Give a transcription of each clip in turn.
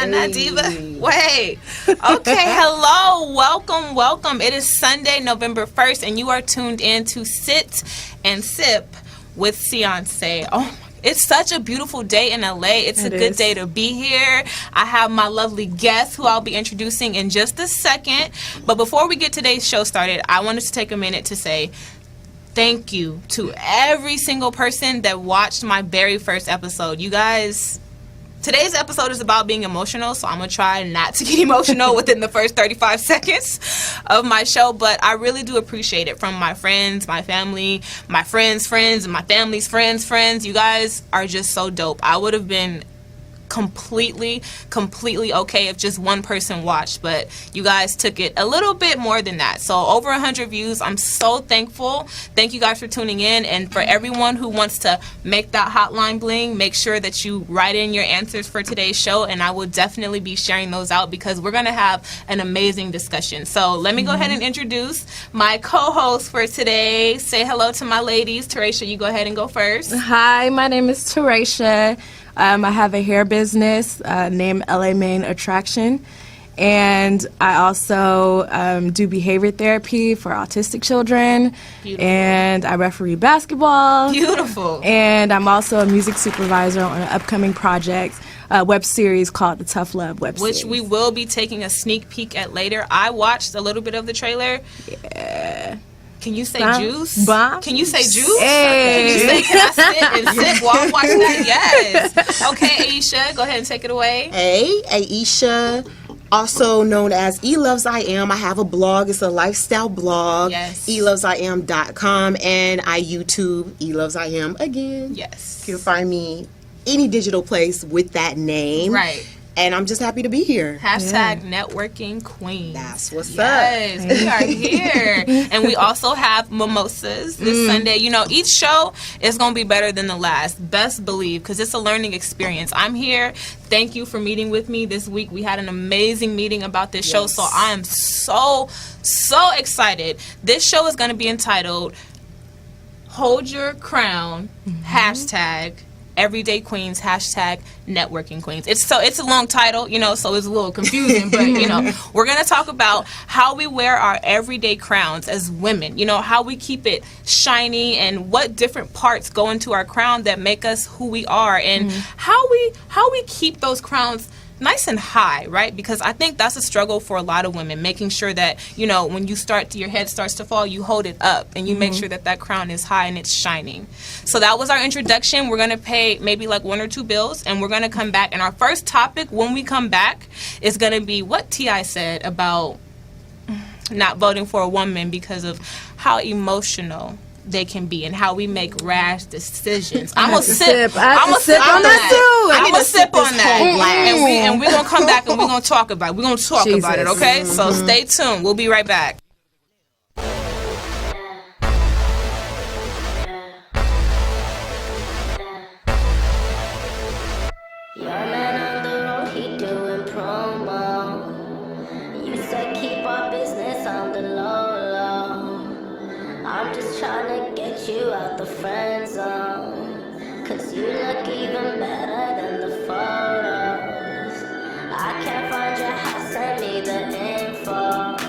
Nah, diva. Wait. Okay, hello. Welcome. It is Sunday, November 1st, and you are tuned in to Sit and Sip with Ceeyonce. Oh, it's such a beautiful day in LA. It's a good day to be here. I have my lovely guest who I'll be introducing in just a second. But before we get today's show started, I wanted to take a minute to say thank you to every single person that watched my very first episode. You guys... Today's episode is about being emotional, so I'm going to try not to get emotional within the first 35 seconds of my show, but I really do appreciate it from my friends, my family, my friends' friends, and my family's friends. You guys are just so dope. I would have been completely okay if just one person watched, but you guys took it a little bit more than that. So over 100 views. I'm so thankful. Thank you guys for tuning in, and for everyone who wants to make that hotline bling, make sure that you write in your answers for today's show, and I will definitely be sharing those out because we're going to have an amazing discussion. So let me go ahead and introduce my co-host for today. Say hello to my ladies. Teresha, you go ahead and go first. Hi, my name is Teresha. I have a hair business named LA Main Attraction, and I also do behavior therapy for autistic children. Beautiful. And I referee basketball. Beautiful. And I'm also a music supervisor on an upcoming project, web series called The Tough Love web series. Which we will be taking a sneak peek at later. I watched a little bit of the trailer. Yeah. Can you say juice? Bomb. Can you say juice? Hey. Can you say, can I sit and sip while I'm watching that? Yes. Okay, Aisha, go ahead and take it away. Hey, Aisha, also known as E Loves I Am. I have a blog. It's a lifestyle blog. Yes. elovesiam.com, and I YouTube E Loves I Am again. Yes. You can find me any digital place with that name. Right. And I'm just happy to be here. Hashtag networking queen. That's what's yes, up. we are here. And we also have mimosas this Sunday. You know, each show is going to be better than the last. Best believe, because it's a learning experience. I'm here. Thank you for meeting with me this week. We had an amazing meeting about this show, so I am so excited. This show is going to be entitled Hold Your Crown, hashtag Everyday Queens, hashtag Networking Queens. It's a long title, you know, so it's a little confusing, but, you know, we're going to talk about how we wear our everyday crowns as women, you know, how we keep it shiny and what different parts go into our crown that make us who we are, and how we keep those crowns nice and high, right? Because I think that's a struggle for a lot of women, making sure that, you know, when your head starts to fall, you hold it up and you make sure that crown is high and it's shining. So that was our introduction. We're going to pay maybe like one or two bills, and we're going to come back. And our first topic when we come back is going to be what T.I. said about not voting for a woman because of how emotional they can be and how we make rash decisions. I'm gonna sip on that too. I'm gonna sip on that, and we're gonna come back and we're gonna talk about it. We're gonna talk about it, okay? So stay tuned. We'll be right back. You out the friend zone, 'cause you look even better than the photos. I can't find your house, send me the info.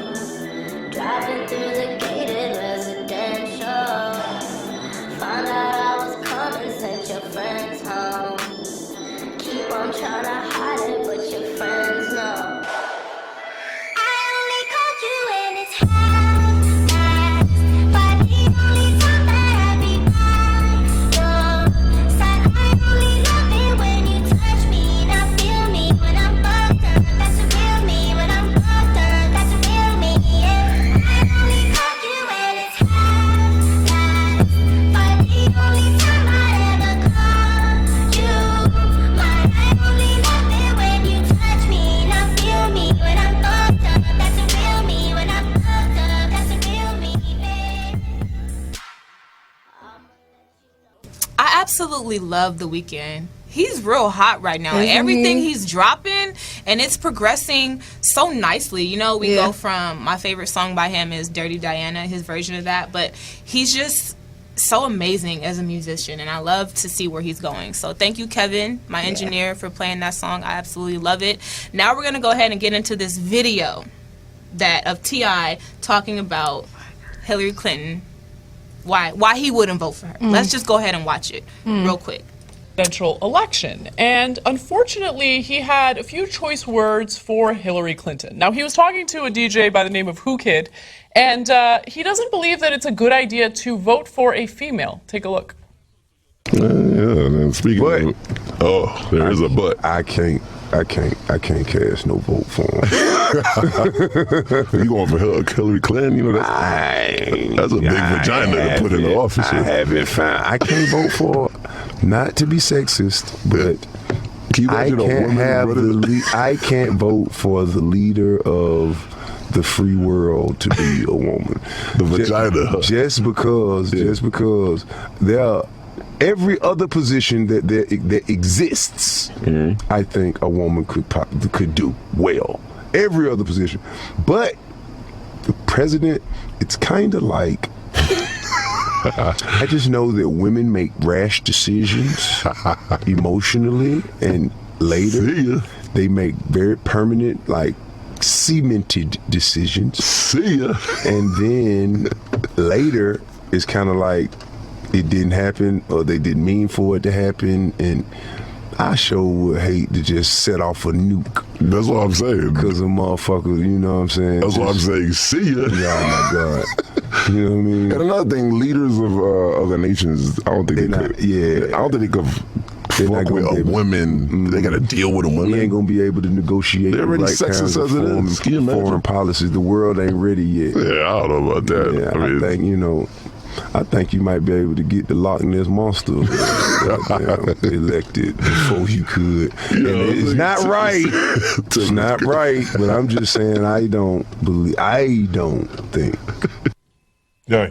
absolutely love The Weeknd. He's real hot right now. Like, Isn't everything he? he's dropping, and it's progressing so nicely. You know, we Yeah. go from, my favorite song by him is Dirty Diana, his version of that, but he's just so amazing as a musician, and I love to see where he's going. So thank you, Kevin, my engineer, for playing that song. I absolutely love it. Now we're going to go ahead and get into this video of T.I. talking about Hillary Clinton, why he wouldn't vote for her. Let's just go ahead and watch it real quick. Presidential election. And unfortunately, he had a few choice words for Hillary Clinton. Now, he was talking to a DJ by the name of Who Kid, and he doesn't believe that it's a good idea to vote for a female. Take a look. Yeah, speaking of, there is a but. I can't cast no vote for him. You going for Hillary Clinton? You know that's a big vagina to put in the office. I haven't found. I can't vote for. Not to be sexist, but Can you I imagine a can't woman have running I can't vote for the leader of the free world to be a woman. The vagina. Just because there are every other position that exists, I think a woman could do well. Every other position, but the president, it's kind of like. I just know that women make rash decisions emotionally, and later they make very permanent, like cemented decisions. See ya. And then later it's kind of like it didn't happen, or they didn't mean for it to happen, and I sure would hate to just set off a nuke. That's what I'm saying. Because a motherfucker, you know what I'm saying? That's what I'm saying. See ya. Yeah, oh my God. You know what I mean? And another thing, leaders of other nations, I don't think they could. Yeah, I don't think they could fuck with a woman. They got to deal with a woman. We ain't gonna be able to negotiate They're the already right sexist kinds of as it is. Can you imagine? foreign policies. The world ain't ready yet. Yeah, I don't know about that. Yeah, I mean, I think you might be able to get the Loch Ness monster elected before you could. And it's not right. It's not right. But I'm just saying, I don't think. yeah.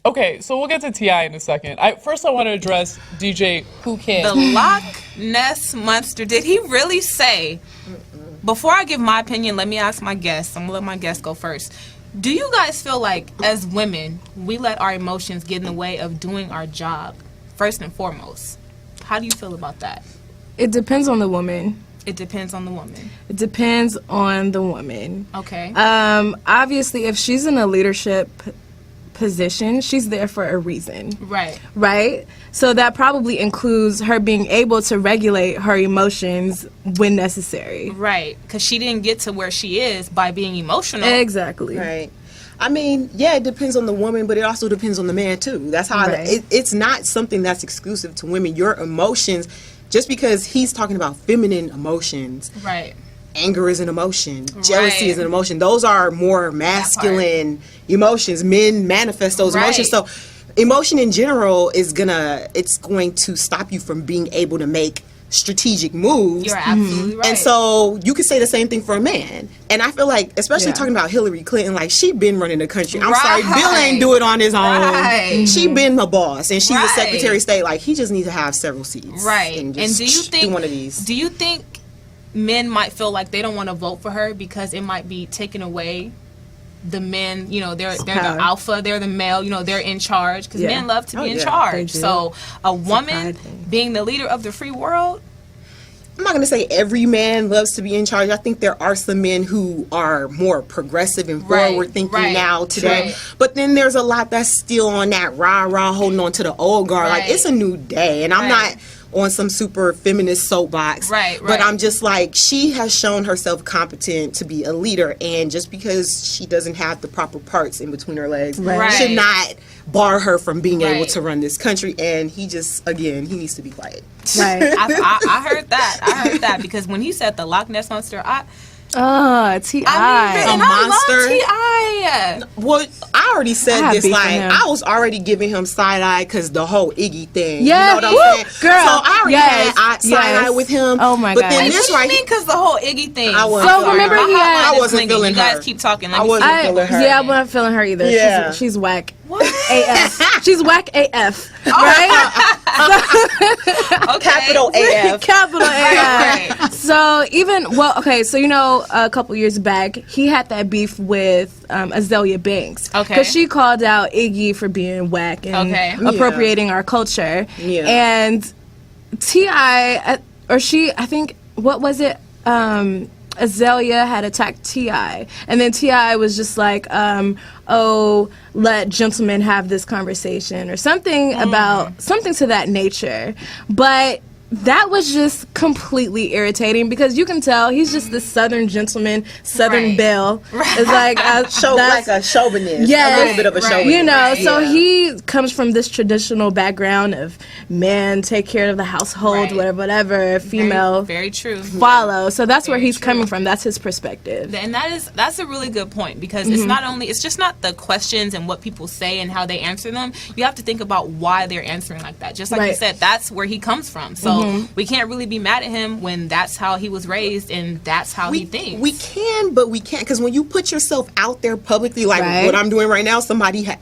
Okay, so we'll get to T.I. in a second. First, I want to address DJ Who Kid. The Loch Ness Monster. Did he really say? Before I give my opinion, let me ask my guests. I'm gonna let my guests go first. Do you guys feel like, as women, we let our emotions get in the way of doing our job, first and foremost? How do you feel about that? It depends on the woman. It depends on the woman. It depends on the woman. Okay. Obviously, if she's in a leadership position, she's there for a reason. Right. Right? So that probably includes her being able to regulate her emotions when necessary. Right. Because she didn't get to where she is by being emotional. Exactly. Right. I mean, yeah, it depends on the woman, but it also depends on the man, too. That's how Right. it's not something that's exclusive to women. Your emotions, just because he's talking about feminine emotions, Right. anger is an emotion, jealousy Right. is an emotion. Those are more masculine emotions. Men manifest those emotions. So emotion in general it's going to stop you from being able to make strategic moves. You're absolutely right. And so you could say the same thing for a man. And I feel like, especially talking about Hillary Clinton, like, she been running the country. I'm sorry, Bill ain't do it on his own. Right. She been the boss, and she's the Right. Secretary of State. Like, he just needs to have several seats. Right. And, And just do you think do one of these? Do you think men might feel like they don't want to vote for her because it might be taking away the men, they're the alpha, they're the male, they're in charge, because men love to be in charge. So a woman being the leader of the free world, I'm not going to say every man loves to be in charge. I think there are some men who are more progressive and forward thinking now today. Right. But then there's a lot that's still on that rah-rah, holding on to the old guard. Like, it's a new day. And I'm not on some super feminist soapbox. But I'm just like, she has shown herself competent to be a leader. And just because she doesn't have the proper parts in between her legs should not bar her from being able to run this country. And he just, again, he needs to be quiet. Right. I heard that. I heard that because when he said the Loch Ness Monster, T.I. A monster. T.I. Well, I already said I this. beef Like, with him. I was already giving him side eye because the whole Iggy thing. Yeah, you know what I'm saying? girl. So I already had side eye with him. Oh my but God. then What this do you right mean because the whole Iggy thing? I was So remember he had I was wasn't feeling You guys her. keep talking. I wasn't feeling her. Yeah, I wasn't feeling her either. Yeah. She's whack. What? AF. She's whack AF. Right? Okay. Capital AF. Capital AF. Right. So so you know, a couple years back, he had that beef with Azalea Banks. Okay. Because she called out Iggy for being whack and appropriating our culture. Yeah. And T.I., I think, what was it? Azalea had attacked T.I. And then T.I. was just like, let gentlemen have this conversation or something about something to that nature. But that was just completely irritating because you can tell he's just this Southern gentleman, Southern belle. It's like like a chauvinist. Yeah, a little bit of a chauvinist. You know, so Yeah. he comes from this traditional background of man take care of the household, whatever, female Very true. follow. So that's where he's coming from. That's his perspective. And that's a really good point because it's just not the questions and what people say and how they answer them. You have to think about why they're answering like that. Just like you said, that's where he comes from. So we can't really be mad at him when that's how he was raised and that's how he thinks. We can, but we can't, because when you put yourself out there publicly, like what I'm doing right now,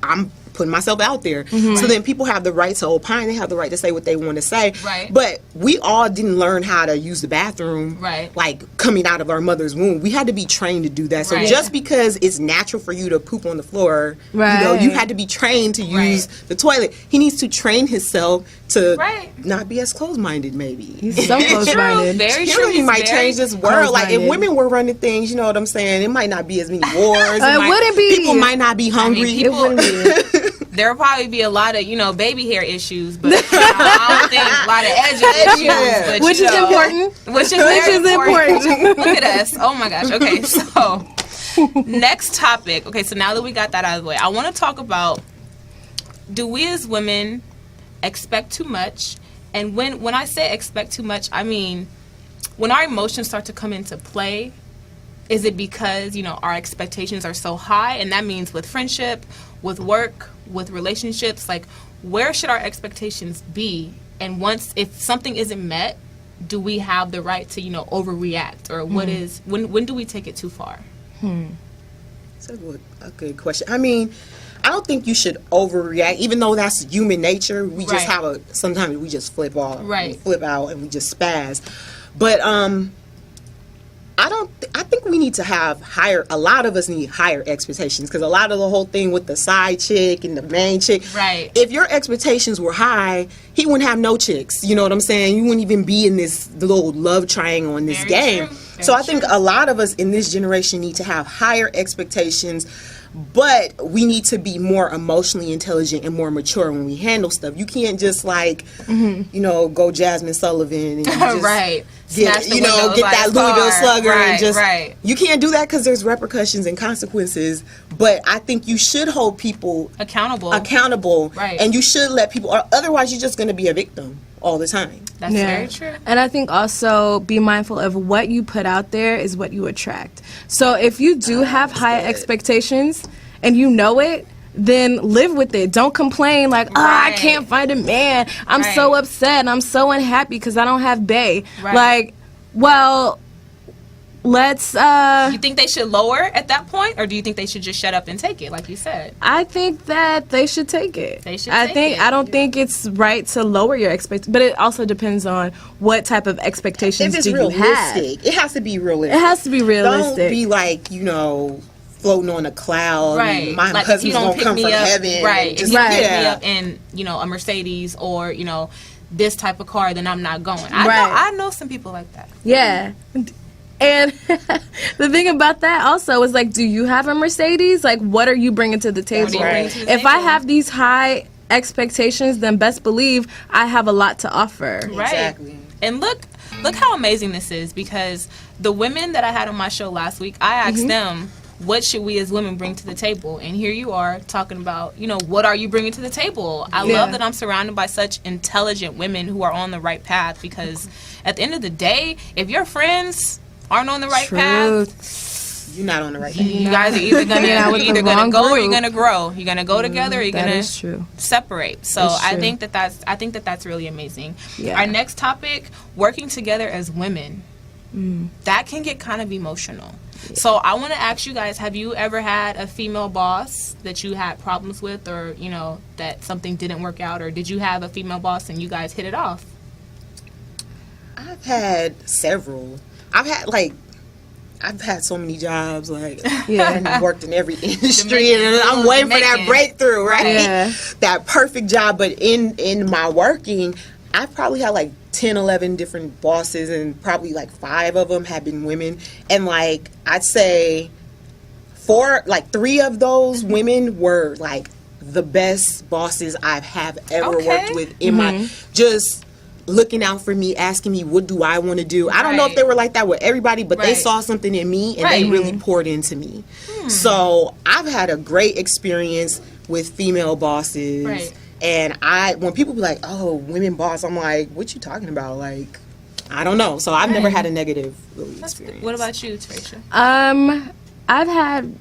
I'm putting myself out there. So then people have the right to opine. They have the right to say what they want to say. Right. But we all didn't learn how to use the bathroom, like coming out of our mother's womb. We had to be trained to do that. So just because it's natural for you to poop on the floor, you know, you had to be trained to use the toilet. He needs to train himself to not be as closed-minded, maybe. He's so closed-minded. Very He true. really might change this world. Like, if women were running things, you know what I'm saying, it might not be as many wars. It wouldn't be. People might not be hungry. It wouldn't be. There'll probably be a lot of, baby hair issues, but I don't think a lot of edge issues. But, Which is important. Which is very important. Look at us. Oh my gosh. Okay, so next topic. Okay, so now that we got that out of the way, I want to talk about, do we as women expect too much? And when I say expect too much, I mean when our emotions start to come into play, is it because, our expectations are so high? And that means with friendship, with work, with relationships, like, where should our expectations be? And if something isn't met, do we have the right to, overreact? Or when do we take it too far? That's a good question. I mean, I don't think you should overreact, even though that's human nature. We just sometimes we just flip off, we flip out, and we just spaz. But I think we need to have a lot of us need higher expectations, because a lot of the whole thing with the side chick and the main chick, if your expectations were high, he wouldn't have no chicks, you know what I'm saying? You wouldn't even be in this little love triangle in this game. So I think a lot of us in this generation need to have higher expectations, but we need to be more emotionally intelligent and more mature when we handle stuff. You can't just go Jasmine Sullivan and just get that Louisville Slugger and just you can't do that, because there's repercussions and consequences. But I think you should hold people accountable, and you should let people, or otherwise you're just going to be a victim all the time. That's very true. And I think also be mindful of what you put out there is what you attract. So if you do have high expectations and you know it, then live with it. Don't complain like, I can't find a man. I'm so upset. I'm so unhappy because I don't have bae. Like, well, let's you think they should lower at that point, or do you think they should just shut up and take it, like you said? I think that they should take it. I don't think it's right to lower your expectations, but it also depends on what type of expectations do you have. It has to be realistic. It has to be realistic. Don't be like, floating on a cloud. My like, husband's gonna come from heaven. If you pick me up in, a Mercedes or, this type of car, then I'm not going. I know some people like that. Yeah. And the thing about that also is, like, do you have a Mercedes? Like, what are you bringing to the table? If I have these high expectations, then best believe I have a lot to offer. Exactly. And look how amazing this is, because the women that I had on my show last week, I asked them, what should we as women bring to the table? And here you are talking about, what are you bringing to the table? I love that I'm surrounded by such intelligent women who are on the right path, because at the end of the day, if your friends aren't on the right path, you're not on the right path. You guys are either gonna go or you're gonna grow. You're gonna go together, or you're gonna separate. So I think that's really amazing. Our next topic, working together as women. That can get kind of emotional. So I want to ask you guys, have you ever had a female boss that you had problems with, or, you know, that something didn't work out, or did you have a female boss and you guys hit it off? I've had several. I've had so many jobs, like, I've worked in every industry, and I'm waiting for that breakthrough, right? Yeah. That perfect job. But in my working, I've probably had like 10, 11 different bosses, and probably like 5 of them have been women. And like, I'd say 3 of those women were like the best bosses have ever worked with in my, just looking out for me, asking me, what do I want to do? I don't know if they were like that with everybody, but they saw something in me, and they really poured into me. So I've had a great experience with female bosses. And when people be like, oh, women boss, I'm like, what you talking about? Like, I don't know. So I've never had a negative experience. What about you, Tarisha? I've had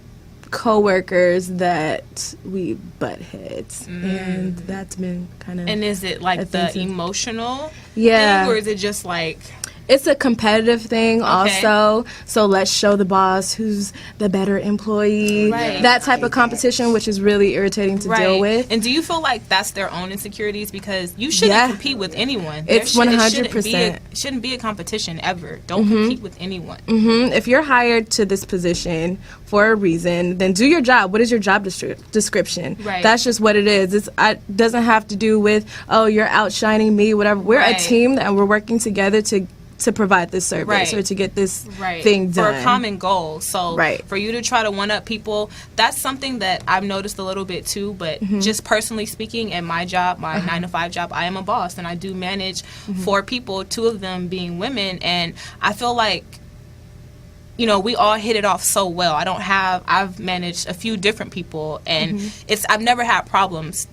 coworkers that we butt heads, and that's been kind of. And is it like the emotional thing, or is it just like? It's a competitive thing also. So let's show the boss who's the better employee. That type of competition, which is really irritating to deal with. And do you feel like that's their own insecurities? Because you shouldn't compete with anyone. It's 100%. It shouldn't be a competition ever. Don't compete with anyone. If you're hired to this position for a reason, then do your job. What is your job description? That's just what it is. It doesn't have to do with, oh, you're outshining me, whatever. We're a team, and we're working together to provide this service or to get this thing done. For a common goal. So for you to try to one-up people, that's something that I've noticed a little bit too, but just personally speaking, at my job, my 9-to-5 job, I am a boss, and I do manage 4 people, 2 of them being women, and I feel like, you know, we all hit it off so well. I've managed a few different people, and I've never had problems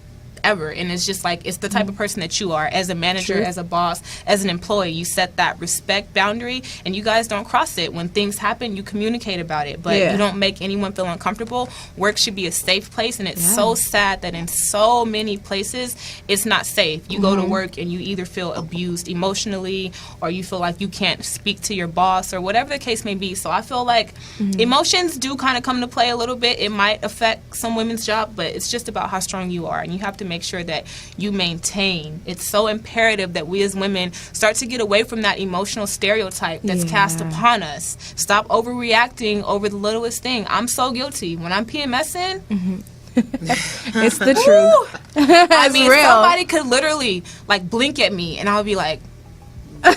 ever, and it's just like, it's the type of person that you are as a manager, as a boss, as an employee. You set that respect boundary, and you guys don't cross it. When things happen, you communicate about it, but you don't make anyone feel uncomfortable. Work should be a safe place, and it's so sad that in so many places it's not safe. You go to work and you either feel abused emotionally, or you feel like you can't speak to your boss, or whatever the case may be. So I feel like emotions do kind of come to play a little bit. It might affect some women's job, but it's just about how strong you are, and you have to make sure that you maintain. It's so imperative that we as women start to get away from that emotional stereotype that's cast upon us. Stop overreacting over the littlest thing. I'm so guilty. When I'm PMSing, it's the truth. I mean, somebody could literally like blink at me, and I'll be like, why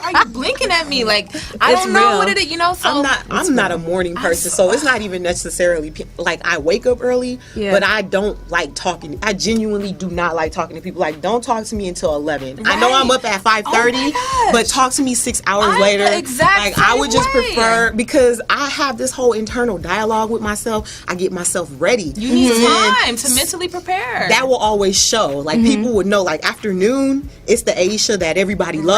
are you blinking at me? Like, I don't know what it is, you know. So I'm not a morning person, so it's not even necessarily like I wake up early, but I don't like talking. I genuinely do not like talking to people. Like, don't talk to me until 11. I know I'm up at 5:30, but talk to me 6 hours later. Like, I would just prefer, because I have this whole internal dialogue with myself. I get myself ready. You need time to mentally prepare. That will always show. Like, people would know. Like, afternoon, it's the Aisha that everybody loves.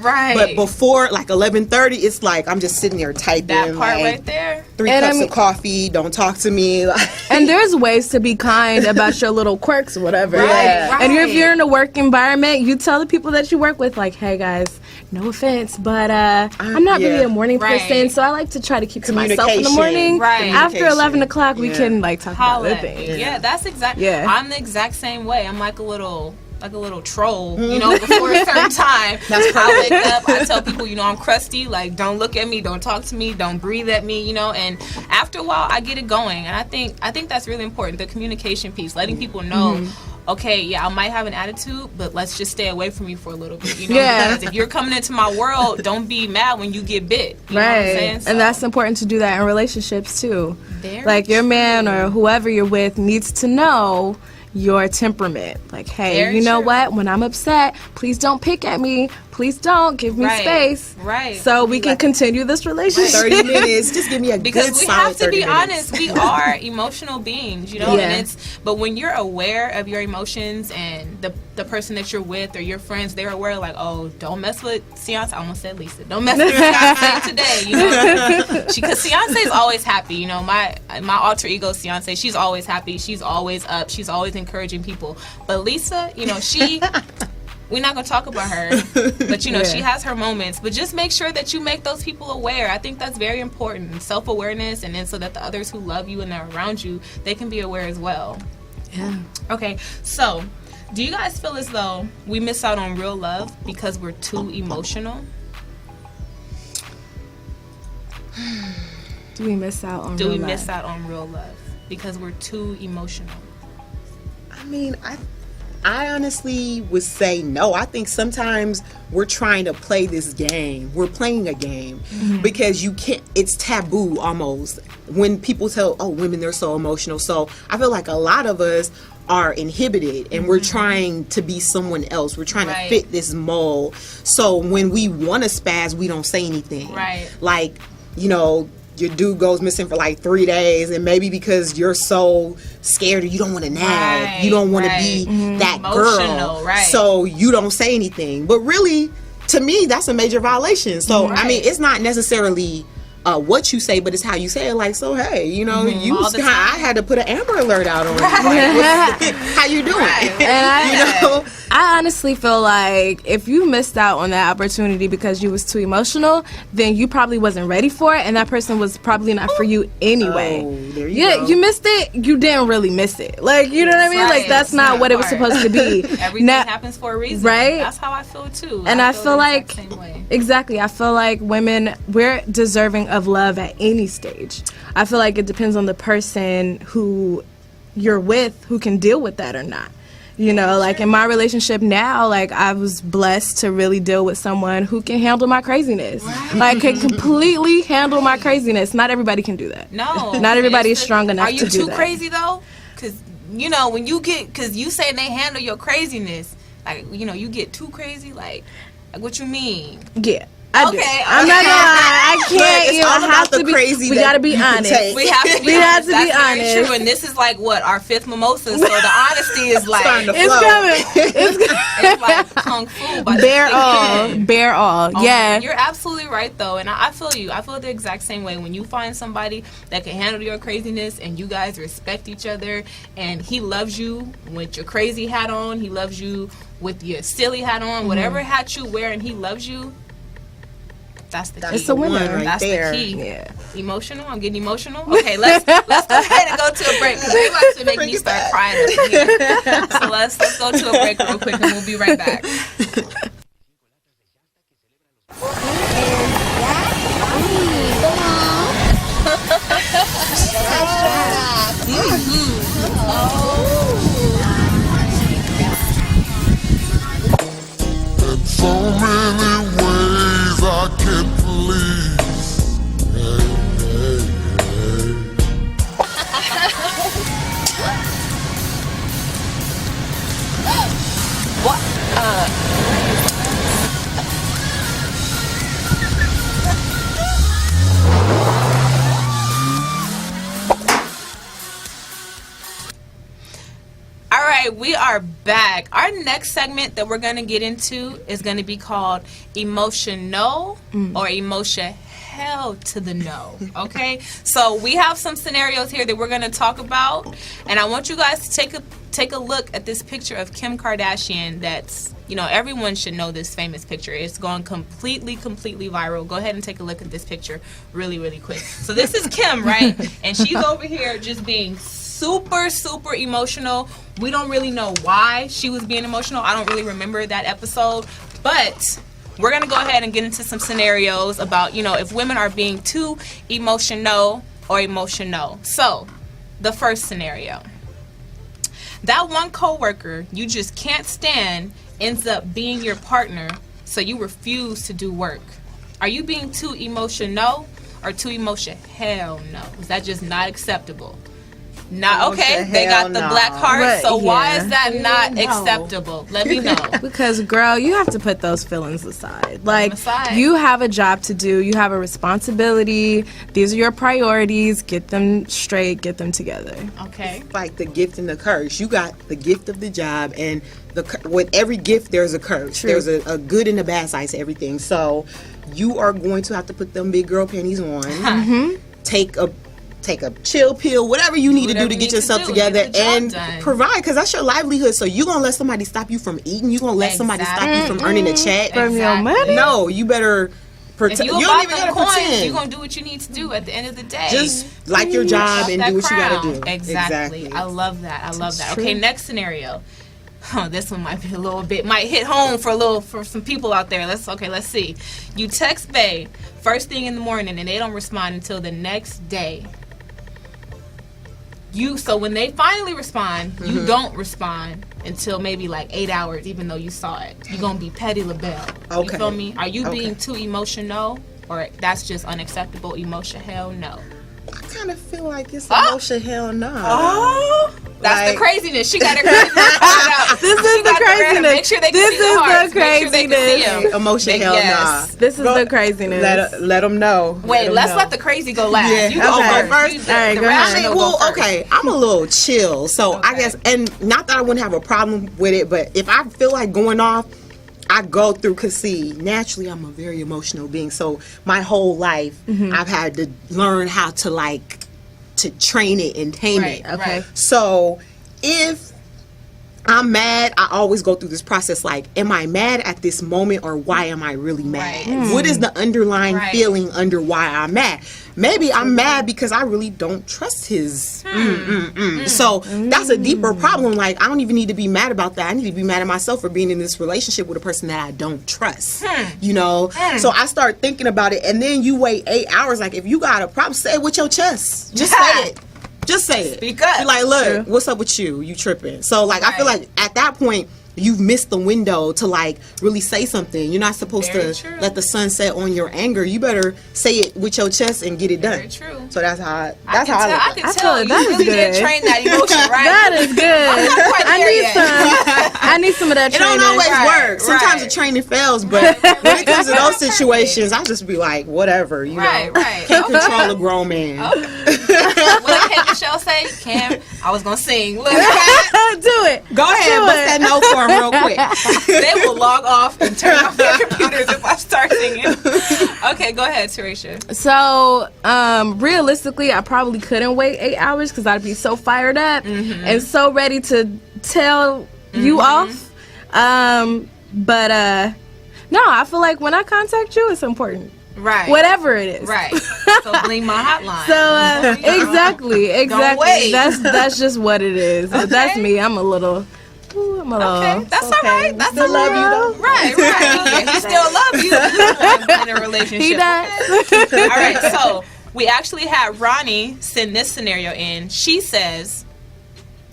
But before like 11:30, it's like I'm just sitting there typing. That part like, right there. 3 cups of coffee. Don't talk to me. And there's ways to be kind about your little quirks or whatever. And if you're in a work environment, you tell the people that you work with, like, hey guys, no offense, but I'm not really a morning person, so I like to try to keep to myself in the morning. After 11 o'clock, we can like talk about other things. Yeah, that's exactly. I'm the exact same way. I'm like a little troll, you know, before a certain time. I wake up, I tell people, you know, I'm crusty, like, don't look at me, don't talk to me, don't breathe at me, you know, and after a while, I get it going, and I think that's really important, the communication piece, letting people know, okay, yeah, I might have an attitude, but let's just stay away from me for a little bit, you know, because if you're coming into my world, don't be mad when you get bit, you know what I'm saying? So, and that's important to do that in relationships, too. Like, your man or whoever you're with needs to know your temperament. Like, hey, you know what? When I'm upset, please don't pick at me. Please don't. Give me space. So we can continue this relationship. 30 minutes. Just give me a good solid 30 minutes. Because we have to be honest. We are emotional beings, you know? And but when you're aware of your emotions and the person that you're with or your friends, they're aware, like, oh, don't mess with Ceeyonce. I almost said Lisa. Don't mess with Ceeyonce today, you know? Because Ceeyonce is always happy, you know? My alter ego, Ceeyonce, she's always happy. She's always up. She's always encouraging people. But Lisa, you know, we're not going to talk about her, but, you know, she has her moments. But just make sure that you make those people aware. I think that's very important. Self-awareness, and then so that the others who love you and are around you, they can be aware as well. Yeah. Okay, so do you guys feel as though we miss out on real love because we're too emotional? Do we miss out on Do real we love? miss out on real love because we're too emotional? I mean, I honestly would say no. I think sometimes we're trying to play this game. We're playing a game because you can't, it's taboo almost when people tell, oh, women, they're so emotional. So I feel like a lot of us are inhibited and we're trying to be someone else. We're trying to fit this mold. So when we want to spaz, we don't say anything. Right. Like, you know, your dude goes missing for like 3 days, and maybe because you're so scared or you don't want to nag, you don't want to be that emotional, girl, so you don't say anything. But really, to me, that's a major violation. So I mean, it's not necessarily what you say, but it's how you say it. Like, so hey, you know, I had to put an Amber Alert out on you. Like, how you doing? And I honestly feel like if you missed out on that opportunity because you was too emotional, then you probably wasn't ready for it, and that person was probably not for you anyway. There you go. You missed it. You didn't really miss it. Like, you know what I mean? Like, that's not what it was supposed to be. Everything happens for a reason. Right? That's how I feel too. And I feel like, exactly, I feel like women, we're deserving of love at any stage. I feel like it depends on the person who you're with who can deal with that or not. You know, like in my relationship now, like I was blessed to really deal with someone who can handle my craziness. Like can completely handle my craziness. Not everybody can do that. No. Not everybody is strong enough to do that. Are you too crazy though? Because, you know, when you get, because you say they handle your craziness, like, you know, you get too crazy, like what you mean? Yeah. I do. Okay. I'm not gonna lie. I can't. You know, have to be crazy. We gotta be honest. We have to be honest. That's very true. And this is like what our 5th mimosa. So the honesty is like it's coming. It's like kung fu. Bear all. Yeah. You're absolutely right though, and I feel you. I feel the exact same way. When you find somebody that can handle your craziness and you guys respect each other, and he loves you with your crazy hat on, he loves you with your silly hat on, whatever hat you wear, and he loves you. That's the key. It's a winner right That's there. the key. Yeah. Emotional? I'm getting emotional? Okay, let's go ahead and go to a break. Because you're about to make me start crying up in here. So let's go to a break real quick and we'll be right back. So many ways I can please. What? All right, we are back. Our next segment that we're going to get into is going to be called Emotional or Emotion Hell to the No. Okay? So we have some scenarios here that we're going to talk about, and I want you guys to take a look at this picture of Kim Kardashian that's, you know, everyone should know this famous picture. It's gone completely viral. Go ahead and take a look at this picture really quick. So this is Kim, right? And she's over here just being super emotional. We don't really know why she was being emotional. I don't really remember that episode, but we're going to go ahead and get into some scenarios about, you know, if women are being too emotional or emotional. So, the first scenario. That one coworker you just can't stand ends up being your partner, so you refuse to do work. Are you being too emotional or too emotion? Hell no. Is that just not acceptable? Not okay. They got the black heart. So why is that not acceptable? Let me know. Because, girl, you have to put those feelings aside. Like, you have a job to do. You have a responsibility. These are your priorities. Get them straight. Get them together. Okay. It's like the gift and the curse. You got the gift of the job, and with every gift, there's a curse. True. There's a good and a bad side to everything. So you are going to have to put them big girl panties on. Take a take a chill pill, whatever you need to do to get yourself together and provide, because that's your livelihood. So you gonna let somebody stop you from eating? You gonna let somebody stop you from earning a check from your money? No, you better protect. If you don't even gotta pretend. You're gonna do what you need to do at the end of the day. Just like your job and do what you gotta do. Exactly. I love that. I love that. Okay, next scenario. Oh, this one might be a little bit, might hit home for some people out there. Let's see. You text bae first thing in the morning and they don't respond until the next day. So when they finally respond, you don't respond until maybe like 8 hours, even though you saw it. You're gonna be petty LaBelle. Okay. You feel me? Are you being too emotional, or that's just unacceptable emotion? Hell no. I kind of feel like it's emotion. Hell no. Oh, that's the craziness. She got her craziness. This is the craziness. Make sure they can see the hearts. Make sure they can see them. Emotion. Hell no. This is the craziness. Let them know. Wait, let's let the crazy go last. Yeah. You go first. All right, go ahead. Okay. I'm a little chill, so I guess, and not that I wouldn't have a problem with it, but if I feel like going off, I go through, because see, naturally I'm a very emotional being, so my whole life I've had to learn how to to train it and tame it. Okay. So if I'm mad, I always go through this process like, am I mad at this moment, or why am I really mad? What is the underlying feeling under why I'm mad? Maybe I'm mad because I really don't trust his So that's a deeper problem. Like, I don't even need to be mad about that. I need to be mad at myself for being in this relationship with a person that I don't trust. You know? So I start thinking about it, and then you wait 8 hours. Like, if you got a problem, say it with your chest. Just say it. Just say it. Speak up. Be like, look, what's up with you? You tripping. So, like, I feel like at that point, you've missed the window to really say something. You're not supposed to let the sun set on your anger. You better say it with your chest and get it done. Very true. So that's how I I can tell you really did train that emotion, right? That is good. I need some of that It training. don't always work. Sometimes the training fails, but when it comes to those situations, I just be like, whatever, you know. Can't control a grown man. What did Michelle say? Cam, I was gonna sing. Look, do it. Go ahead, bust that note for him real quick. They will log off and turn off their computers if I start singing. Okay, go ahead, Teresha. So, realistically, I probably couldn't wait 8 hours because I'd be so fired up and so ready to tell you off. But no, I feel like when I contact you, it's important. Right. Whatever it is. Right. So blame my hotline. So exactly. Don't wait. That's just what it is. Okay. That's me. I'm a little. Okay, that's all right. That's still love you though. Right. Yeah, he still loves you in a relationship. He does. All right. So we actually had Ronnie send this scenario in. She says,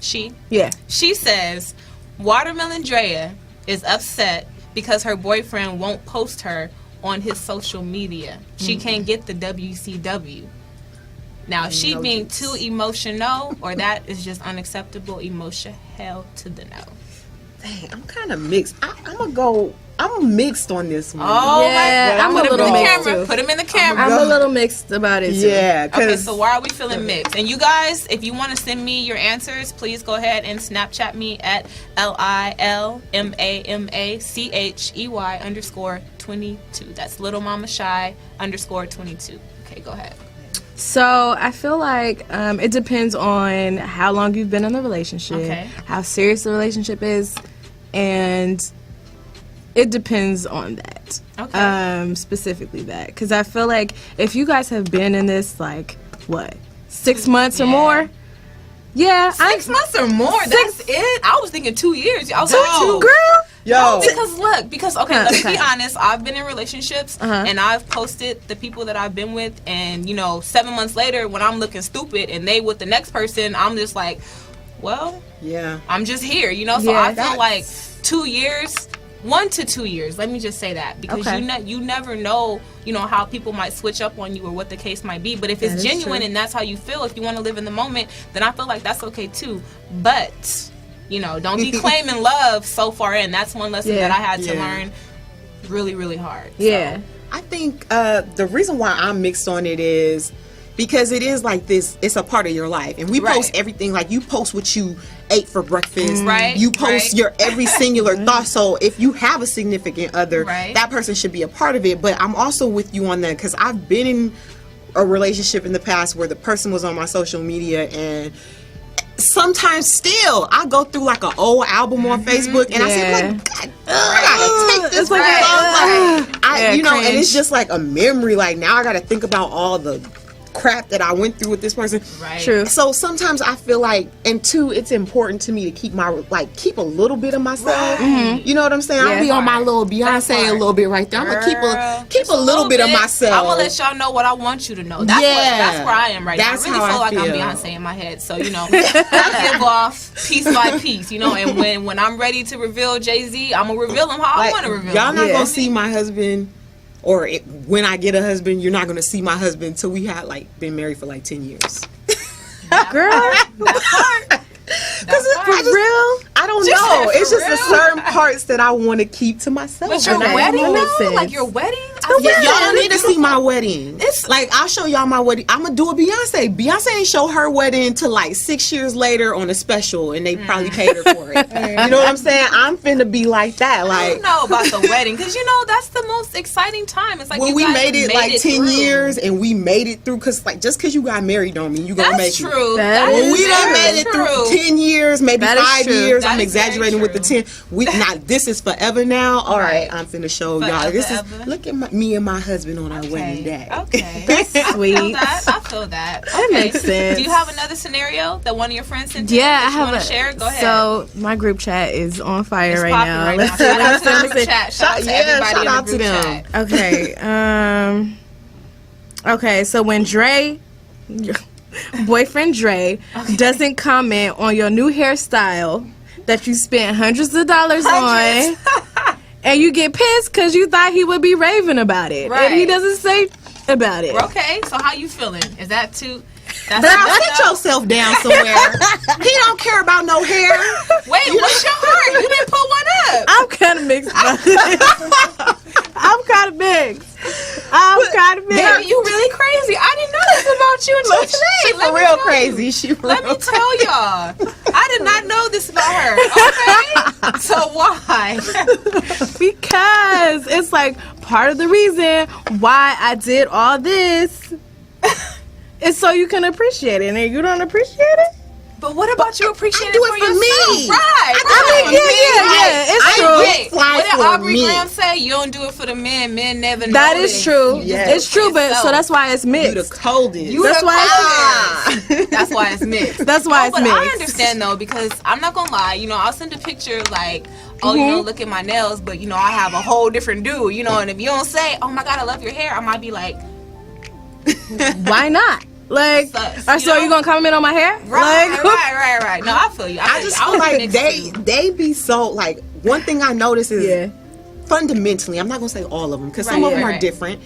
she says, Watermelon Drea is upset because her boyfriend won't post her on his social media. She can't get the WCW. Now, is she being too emotional, or that is just unacceptable emotion? Hell to the no. Dang, I'm kind of mixed. I'm mixed on this one. Oh, yeah, I'm a little mixed too. Put him in the camera. I'm a little mixed about it too. Yeah. Okay, so why are we feeling mixed? And you guys, if you want to send me your answers, please go ahead and Snapchat me at LILMAMACHEY_22. That's Little Mama Shy _22. Okay, go ahead. So I feel like it depends on how long you've been in the relationship, how serious the relationship is, and it depends on that. Okay. Specifically that, because I feel like if you guys have been in this 6 months or more. Yeah, 6 months or more. That's it. I was thinking 2 years. I was like, girl. Yo. Because let's be honest, I've been in relationships and I've posted the people that I've been with, and 7 months later when I'm looking stupid and they with the next person, I'm just like, well, yeah, I'm just here, So I feel like 2 years, 1 to 2 years. Let me just say that, because you never know, how people might switch up on you or what the case might be. But if it's genuine and that's how you feel, if you want to live in the moment, then I feel like that's okay too. But don't be claiming love so far in. That's one lesson that I had to learn really, really hard. Yeah. So I think the reason why I'm mixed on it is because it is like this, it's a part of your life. And we post everything, like you post what you ate for breakfast. You post your every singular thought. So if you have a significant other, that person should be a part of it. But I'm also with you on that, because I've been in a relationship in the past where the person was on my social media, and sometimes still I go through like an old album on Facebook and I say like, God, I gotta take this you know, and it's just like a memory. Like now I gotta think about all the crap that I went through with this person. Right. True. So sometimes I feel like, and two, it's important to me to keep keep a little bit of myself. Right. You know what I'm saying? Yeah. I'll be on my little Beyonce a little bit right there. I'm gonna keep a little bit of myself. I'm gonna let y'all know what I want you to know. That's that's where I am right now. I really how feel like I'm Beyonce in my head. So you know, I give off piece by piece. You know, and when I'm ready to reveal Jay-Z, I'm gonna reveal him how I want to reveal him. Y'all not gonna see my husband. Or when I get a husband, you're not going to see my husband until we had been married for 10 years. Girl, I don't know. It's just the certain parts that I want to keep to myself. But your wedding, like your wedding? Y'all don't need to see my wedding. It's I'll show y'all my wedding. I'm gonna do a Beyonce. Beyonce ain't show her wedding until 6 years later on a special, and they probably paid her for it. You know what I'm saying? I'm finna be like that. I don't know about the wedding, because that's the most exciting time. It's like when you we guys made it 10 through. years, and we made it through. Because just because you got married don't mean you gonna make it. That's true. When we done made it through 10 years, maybe 5 years. I'm exaggerating with the 10. This is forever now. All right, I'm finna show y'all. Look at me and my husband on our wedding day. Okay. That's sweet. I feel that. That makes sense. Do you have another scenario that one of your friends sent Yeah, I have have share? Go ahead. So my group chat is on fire right now. Right now. Shout out to the group chat. Shout out to everybody in the group chat. Okay. Okay, so when your boyfriend Dre doesn't comment on your new hairstyle that you spent hundreds of dollars on, and you get pissed because you thought he would be raving about it, and he doesn't say about it. Okay, so how you feeling? Is that too? Girl, sit yourself down somewhere. He don't care about no hair. Wait, what's your heart? You didn't put one up. I'm kind of mixed. I'm kind of mixed. Damn, you really crazy. I didn't know this about you until today. She for real crazy. Let me tell y'all. I did not know this about her. Okay? So why? Because it's part of the reason why I did all this is so you can appreciate it, and you don't appreciate it. But what about you appreciating do it for yourself? me? Right. It's true. What did Aubrey Graham say? You don't do it for the men. Men never know. That is true. Yes. It's true, but so that's why it's mixed. You the coldest. That's why it's mixed. That's why it's mixed. I understand though, because I'm not gonna lie. I'll send a picture look at my nails, but I have a whole different dude. And if you don't say, oh my God, I love your hair, I might be like, why not? So you gonna comment on my hair? Right. No, I feel you. I just feel like they be so one thing I notice is fundamentally, I'm not gonna say all of them because some of them are different,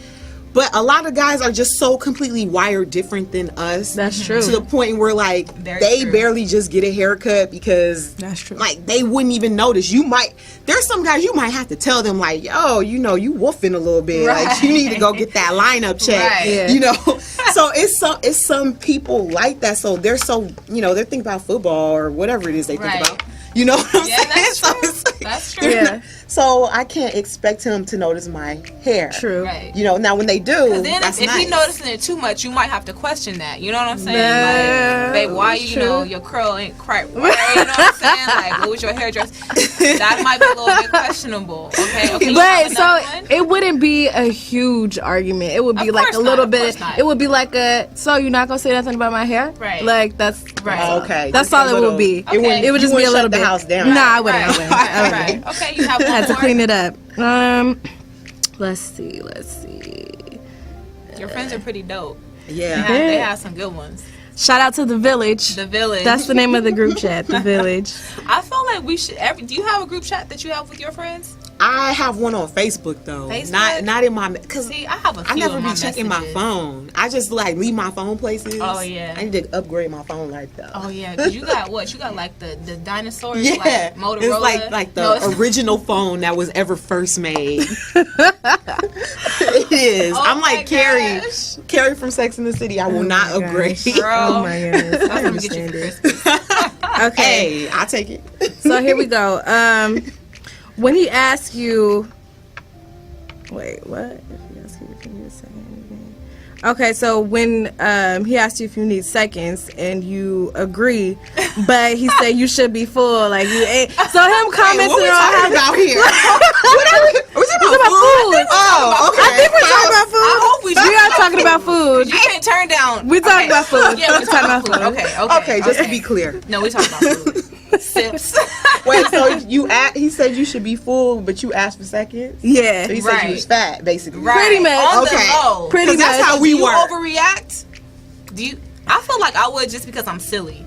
but a lot of guys are just so completely wired different than us. That's true. To the point where they barely just get a haircut because that's true. They wouldn't even notice. There's some guys you might have to tell them yo, you woofing a little bit. Right. You need to go get that lineup check. Right. Yeah. So it's some people like that. So they're so they're thinking about football or whatever it is they think about. You know what I'm saying? That's true. So That's true. Yeah. So I can't expect him to notice my hair. True. Right. Now when they do, then that's if nice. he noticing it too much, you might have to question that. You know what I'm saying? Babe, why your curl ain't quite right? You know what I'm saying? What was your hairdress? That might be a little bit questionable. Okay. But so it wouldn't be a huge argument. It would be a little bit. It would be so you're not gonna say nothing about my hair? Right. That's right. Okay. That's all it would be. Okay. It would just be a little bit. House down. Nah, I wouldn't. Right. Okay. You have one had to more? clean it up. Let's see. Your friends are pretty dope. Yeah. They have some good ones. Shout out to The Village. The Village. That's the name of the group chat, The Village. I feel like we should. Do you have a group chat that you have with your friends? I have one on Facebook though. Not in my because I have a few. I never be my checking messages. my phone. I just leave my phone places. Oh yeah. I need to upgrade my phone though. Oh yeah, because you got what? You got the dinosaurs. Yeah, Motorola. It's like the original phone that was ever first made. It is. Oh I'm like Carrie. gosh. Carrie from Sex and the City. I will not upgrade. Girl. Oh my goodness. I'm gonna get you for Christmas. Okay. Hey, I'll take it. So here we go. When he asks you, wait, what? If he asks you, can you say anything? Okay, so when he asked you if you need seconds and you agree, but he said you should be full, like you ate. So him commenting what we on talking about here? What are we talking about food. Oh, okay. I think we're talking about food. I hope We are talking about food. You can't turn down. We're talking about food. Yeah, we're talking about food. Okay, just to be clear. No, we're talking about food. Sips. Wait, so he said you should be full, but you asked for seconds? Yeah. So he said you was fat, basically. Right. Pretty much. On Okay. the low. Pretty much. That's how we Do you work. overreact? I feel like I would just because I'm silly.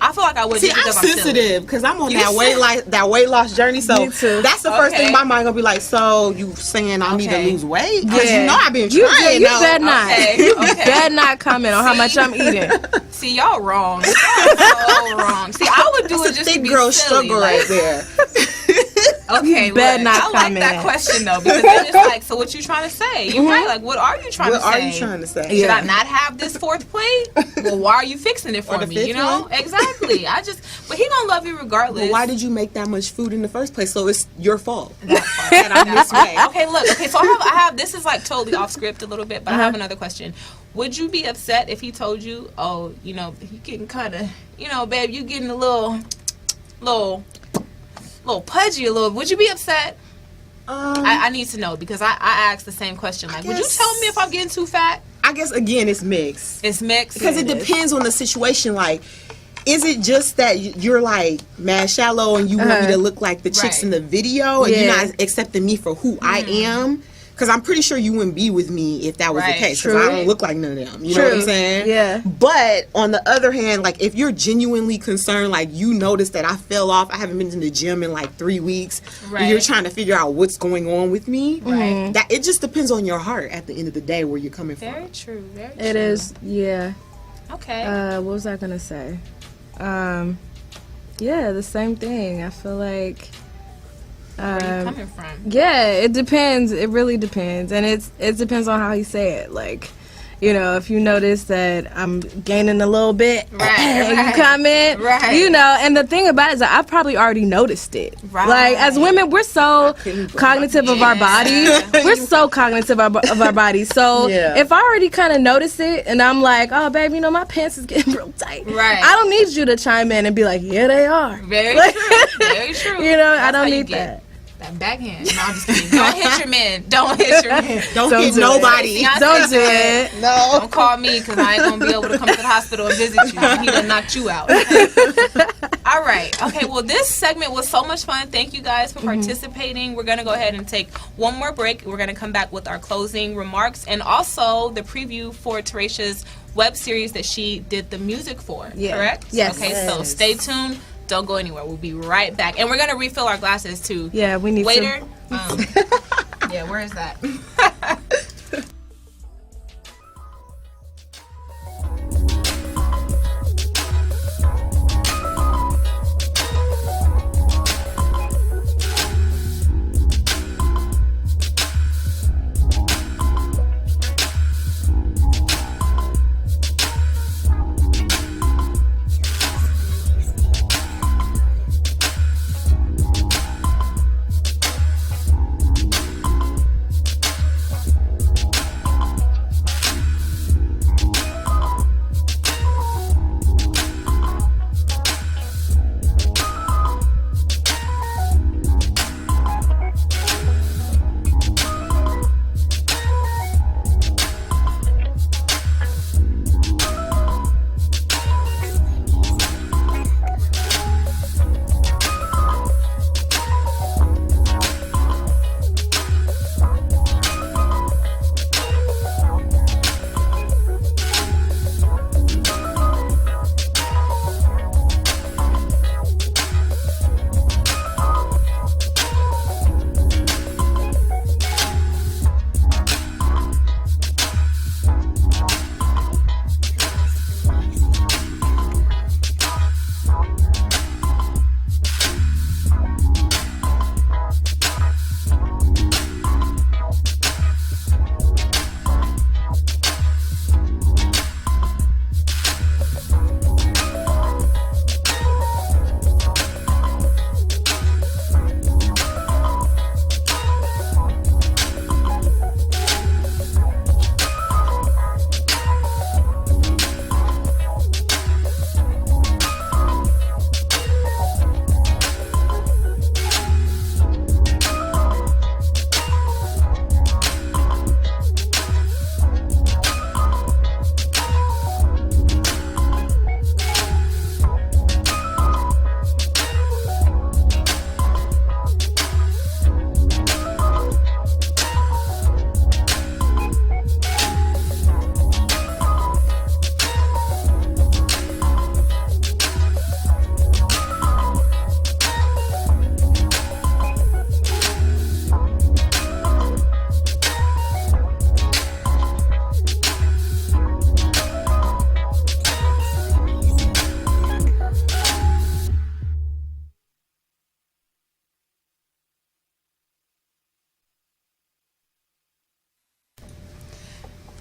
I feel like I would See, just I'm because I'm silly. sensitive because I'm on You that weight loss journey. So Me too. that's the first Okay. thing my mind gonna be like. So you saying I need to Okay. lose weight? Because Yeah. you know I've been You trying. better not. Okay, You okay. better not comment on how much I'm eating. See, y'all wrong. Y'all so wrong. See, I would do it just to Thick be girl silly. struggle right there. Okay, better look, not I like comment. that question though because then it's like, so what you trying to say? You're right. Like, what are you trying What to are say? you trying to say? Should I not have this fourth plate? Well, why are you fixing it for the me? fifth You know, one? exactly. But he gonna love you regardless. Well, why did you make that much food in the first place? So it's your fault. that I'm this way? Okay, look. Okay, so I have. This is like totally off script a little bit, but I have another question. Would you be upset if he told you, oh, you know, you getting kind of, you know, babe, you getting a little pudgy a little? Would you be upset? I need to know because I asked the same question. Like, would you tell me if I'm getting too fat? I guess again, it's mixed. It's mixed Because it depends on the situation. Like, is it just that you're like mad shallow and you want me to look like the chicks Right. in the video and Yeah. you're not accepting me for who I am? Because I'm pretty sure you wouldn't be with me if that was Right. the case. Because I don't look like none of them. You know what I'm saying? Yeah. But on the other hand, like if you're genuinely concerned, like you notice that I fell off, I haven't been to the gym in like 3 weeks. Right. And you're trying to figure out what's going on with me. Right. That it just depends on your heart at the end of the day where you're coming from. Very true. Very true. It is, yeah. Okay. What was I gonna say? Yeah, the same thing. I feel like, Where are you coming from? yeah, it depends. It really depends, and it depends on how he say it. Like, you know, if you notice that I'm gaining a little bit, and you comment, Right. you know. And the thing about it is that I've probably already noticed it. Right. Like, as women, we're so cognitive of our body. We're so cognitive of our body. So Yeah. if I already kind of notice it, and I'm like, oh, babe, you know, my pants is getting real tight. Right. I don't need you to chime in and be like, yeah, they are. Very Like- true. Very true. You know, I That's how don't you need get that. That backhand. No, I'm just kidding. Don't hit your man. Don't hit your man. Don't Don't hit do it. nobody. Fiance Don't do said, it. No. Don't call me because I ain't gonna be able to come to the hospital and visit you. He done knocked you out. Okay? All right. Okay. Well, this segment was so much fun. Thank you guys for participating. We're gonna go ahead and take one more break. We're gonna come back with our closing remarks and also the preview for Teresha's web series that she did the music for. Yeah. Correct? Yes. Okay. So stay tuned. Don't go anywhere. We'll be right back, and we're gonna refill our glasses too. Yeah, we need Waiter. to. Yeah. Where is that?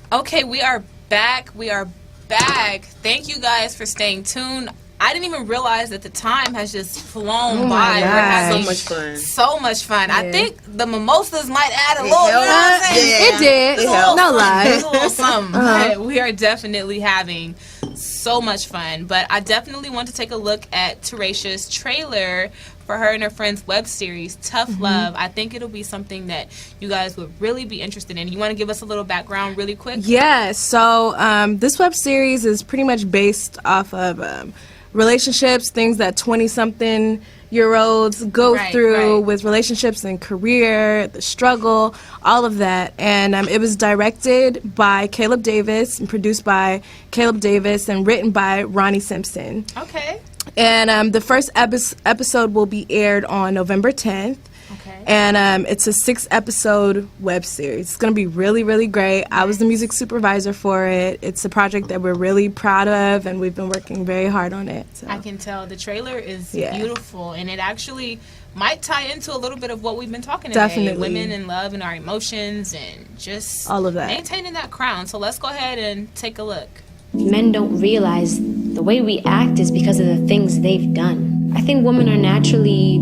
Okay, we are back. We are back. Thank you guys for staying tuned. I didn't even realize that the time has just flown by. We're having so much fun. So much fun. Yeah. I think the mimosas might add a little. It did. No lie. It was a little something. We are definitely having so much fun. But I definitely want to take a look at Teratia's trailer for her and her friends' web series, Tough Love. I think it'll be something that you guys would really be interested in. You want to give us a little background really quick? Yeah. So this web series is pretty much based off of relationships, things that 20-something-year-olds go through with relationships and career, the struggle, all of that. And it was directed by Caleb Davis and produced by Caleb Davis and written by Ronnie Simpson. Okay. And the first episode will be aired on November 10th. Okay. And it's a 6-episode web series. It's going to be really, really great. I was the music supervisor for it. It's a project that we're really proud of, and we've been working very hard on it. So. I can tell. The trailer is beautiful, and it actually might tie into a little bit of what we've been talking about. Definitely. Women in love and our emotions and just all of that. Maintaining that crown. So let's go ahead and take a look. Men don't realize the way we act is because of the things they've done. I think women are naturally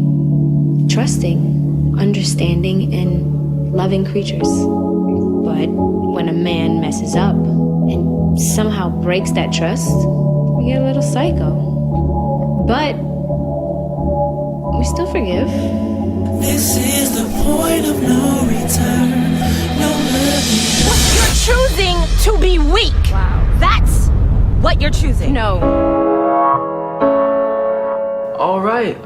trusting, understanding, and loving creatures. But when a man messes up and somehow breaks that trust, we get a little psycho. But we still forgive. This is the point of no return. No looking. You're choosing to be weak. Wow. That's what you're choosing. No. All right,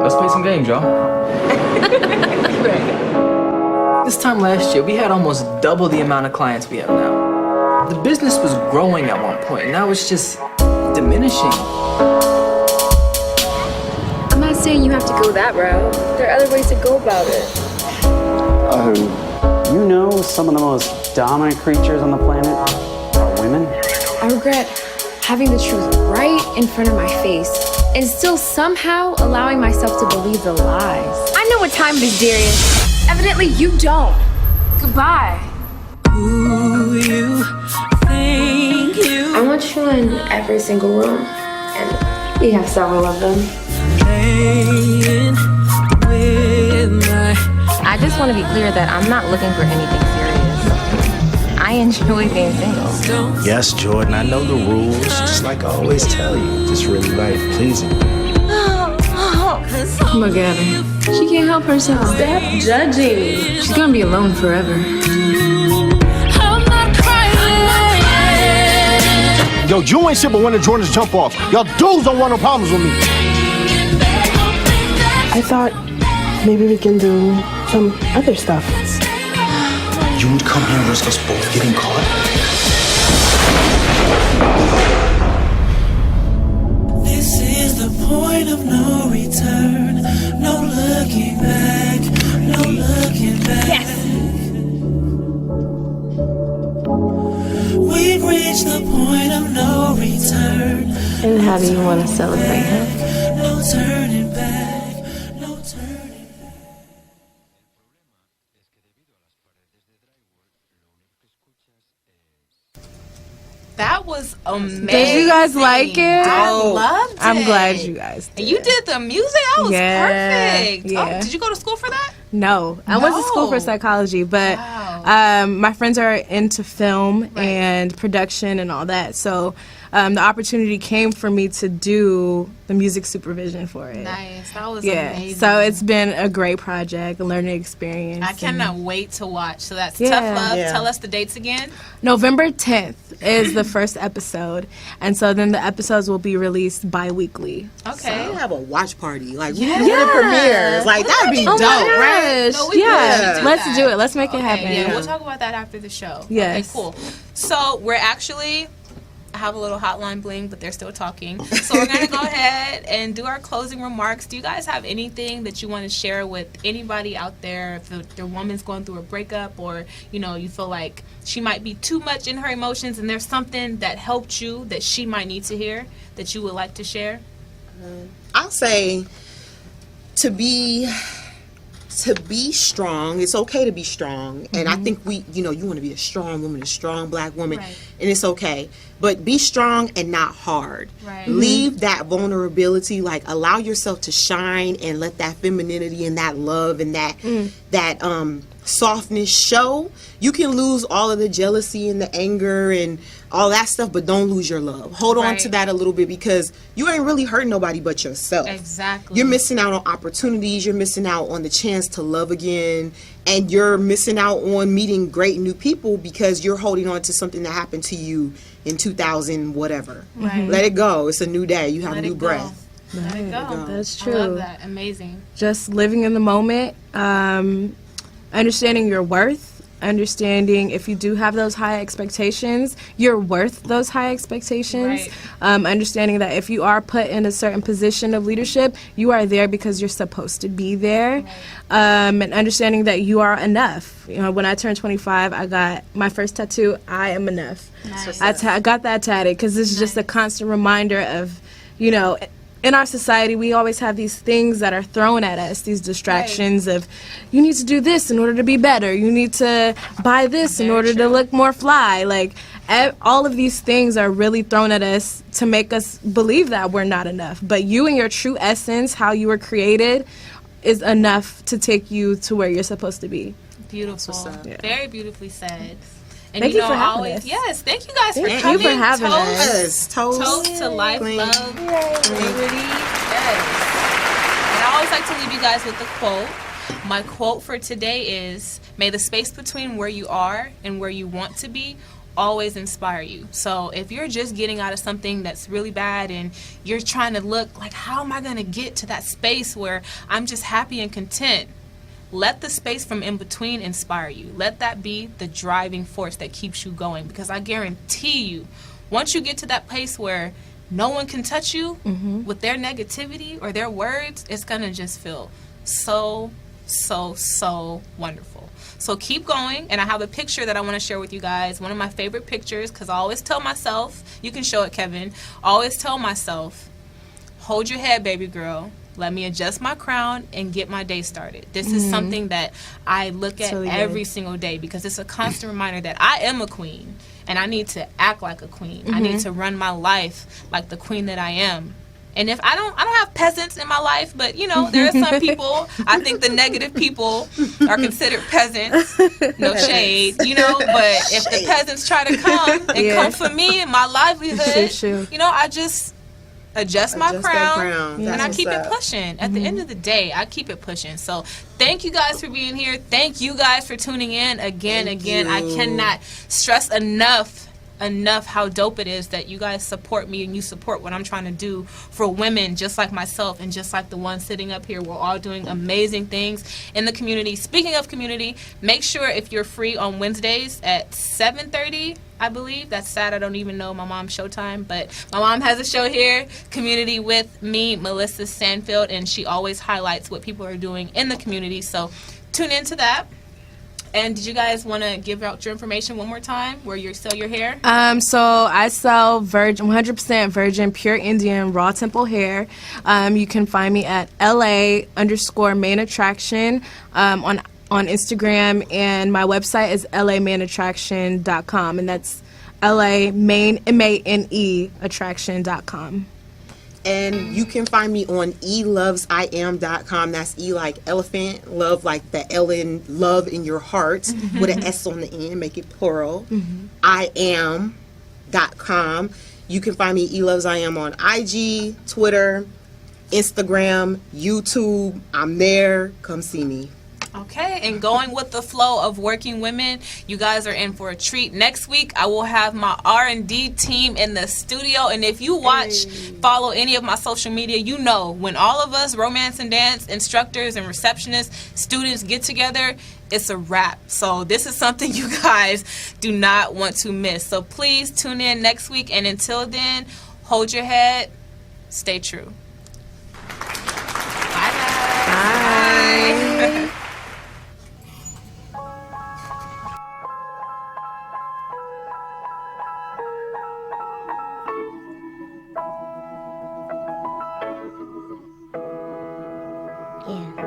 let's play some games, y'all. This time last year, we had almost double the amount of clients we have now. The business was growing at one point, and now it's just diminishing. I'm not saying you have to go that route. There are other ways to go about it. You know some of the most dominant creatures on the planet are women? I regret having the truth right in front of my face and still somehow allowing myself to believe the lies. I know what time it is, Darius. Evidently, you don't. Goodbye. Who you think you I want you in every single room, and we have several of them. playing with my I just want to be clear that I'm not looking for anything serious. I enjoy being single. Yes, Jordan, I know the rules. Just like I always tell you, just really life pleasing. Look at her. She can't help herself. Stop judging. She's gonna be alone forever. I'm not crying. Yo, you ain't shit but when the Jordans jump off. Y'all dudes don't want no problems with me. I thought maybe we can do some other stuff. You would come here and risk us both getting caught? This is the point of no return. No looking back. No looking back. Yes. We've reached the point of no return. And how do you want to celebrate him? No turning back. No turning back. That was amazing. Did you guys like it? I loved it. I'm glad you guys did. And you did the music? That was perfect. Yeah. Oh, did you go to school for that? No, I went to school for psychology, but my friends are into film and production and all that. So the opportunity came for me to do the music supervision for it. Nice. That was amazing. So it's been a great project, a learning experience. I cannot wait to watch. So that's Tough Love. Yeah. Tell us the dates again. November 10th is the first episode. And so then the episodes will be released bi-weekly. Okay. So we'll have a watch party. Like, we can the premieres. Like, that'd be dope, right? No, Let's do it. Let's make it happen. Yeah, we'll talk about that after the show. Yes. Okay, cool. So we're actually... I have a little hotline bling, but they're still talking. So we're going to go ahead and do our closing remarks. Do you guys have anything that you want to share with anybody out there if their woman's going through a breakup or, you know, you feel like she might be too much in her emotions and there's something that helped you that she might need to hear that you would like to share? I'll say to be to be strong. It's okay to be strong. And I think you want to be a strong woman, a strong black woman, and it's okay. But be strong and not hard. Right. Leave that vulnerability, like allow yourself to shine and let that femininity and that love and that softness show. You can lose all of the jealousy and the anger and all that stuff, but don't lose your love. Hold on to that a little bit, because you ain't really hurting nobody but yourself. Exactly. You're missing out on opportunities. You're missing out on the chance to love again. And you're missing out on meeting great new people because you're holding on to something that happened to you in 2000 whatever. Right. Let it go. It's a new day. You have new breath. Let it go. That's true. I love that. Amazing. Just living in the moment, understanding your worth, understanding if you do have those high expectations, you're worth those high expectations. Understanding that if you are put in a certain position of leadership, you are there because you're supposed to be there. And understanding that you are enough. You know, when I turned 25, I got my first tattoo, I am enough. Nice. I got that tatted because it's just a constant reminder of, you know, in our society, we always have these things that are thrown at us, these distractions of, you need to do this in order to be better. You need to buy this in order to look more fly. Like, all of these things are really thrown at us to make us believe that we're not enough. But you and your true essence, how you were created, is enough to take you to where you're supposed to be. Beautiful. Yeah. Very beautifully said. And thank you for having always, us. Yes, thank you guys for Thank coming. you for having us. Toast to life, Clean. love, integrity. Yes. And I always like to leave you guys with a quote. My quote for today is, may the space between where you are and where you want to be always inspire you. So if you're just getting out of something that's really bad and you're trying to look like, how am I going to get to that space where I'm just happy and content? Let the space from in between inspire you. Let that be the driving force that keeps you going, because I guarantee you, once you get to that place where no one can touch you with their negativity or their words, it's going to just feel so, so, so wonderful. So keep going, and I have a picture that I want to share with you guys, one of my favorite pictures, because I always tell myself, you can show it, Kevin, I always tell myself, hold your head, baby girl. Let me adjust my crown and get my day started. This is something that I look at every single day, because it's a constant reminder that I am a queen and I need to act like a queen. I need to run my life like the queen that I am. And if I don't have peasants in my life, but you know, there are some people, I think the negative people are considered peasants. No shade, you know, but if the peasants try to come and come for me and my livelihood, you know, I just adjust my crown and I keep it pushing. At the end of the day, I keep it pushing. So thank you guys for being here. Thank you guys for tuning in again. I cannot stress enough how dope it is that you guys support me and you support what I'm trying to do for women just like myself and just like the one sitting up here. We're all doing amazing things in the community. Speaking of community, make sure if you're free on Wednesdays at 7:30, I believe. That's sad. I don't even know my mom's showtime, but my mom has a show here, Community with me, Melissa Sandfield, and she always highlights what people are doing in the community. So tune into that. And did you guys want to give out your information one more time, where you sell your hair? So I sell 100% virgin, pure Indian, raw temple hair. You can find me at LA_main attraction on Instagram, and my website is lamainattraction.com, and that's LA_main, MANE attraction.com. And you can find me on elovesiam.com. That's E like elephant, love like the Ellen, love in your heart, with an S on the end, make it plural. iam.com. You can find me elovesiam on IG, Twitter, Instagram, YouTube. I'm there. Come see me. Okay, and going with the flow of working women, you guys are in for a treat. Next week, I will have my R&D team in the studio, and if you follow any of my social media, you know when all of us romance and dance instructors and receptionists, students get together, it's a wrap. So this is something you guys do not want to miss. So please tune in next week, and until then, hold your head, stay true. Bye, guys. Bye. Yeah.